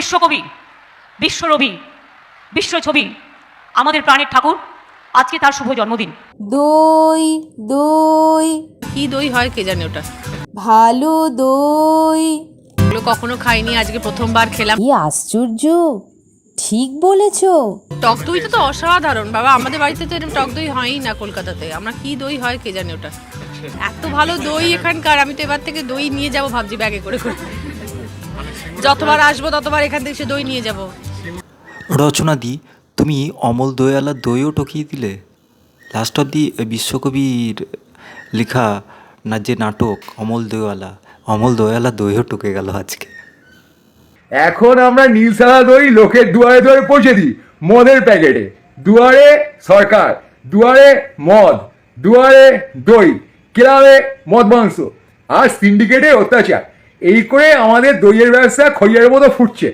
বিশ্বকবি, বিশ্বরবি, বিশ্বছবি, আমাদের প্রাণের ঠাকুর, আজকে তার শুভ জন্মদিন। দই দই কি দই হয় কে জানে ওটা, ভালো দই। ওগুলো কখনো খাইনি, আজকে প্রথমবার খেলাম। কি আশ্চর্য, ঠিক বলেছ। টক দইটা তো অসাধারণ বাবা, আমাদের বাড়িতে তো এরকম টক দই হয়ই না কলকাতাতে। আমরা কি দই হয় কে জানে ওটা, এত ভালো দই এখানকার। আমি তো এবার থেকে দই নিয়ে যাব ভাবছি, ব্যাগে করে করে। যতবার আসবো ততবার এখান থেকে সে দই নিয়ে যাব। রচনা দি, তুমি অমল দয়ালার দইও টকিয়ে দিলে। লাস্ট অব দি বিশ্বকবির লেখা না যে নাটক অমল দয়ালা দইও টকে গেল আজকে। এখন আমরা নীলসাদা দই লোকের দুয়ারে দুয়ারে পৌঁছে দিই মদের প্যাকেটে। দুয়ারে সরকার, দুয়ারে মদ, দুয়ারে দই, ক্লাবে মদ মাংস, আর সিন্ডিকেটে অত্যাচার। এই করে আমাদের দইয়ের ব্যবসা খইয়ের মতো ফুটছে।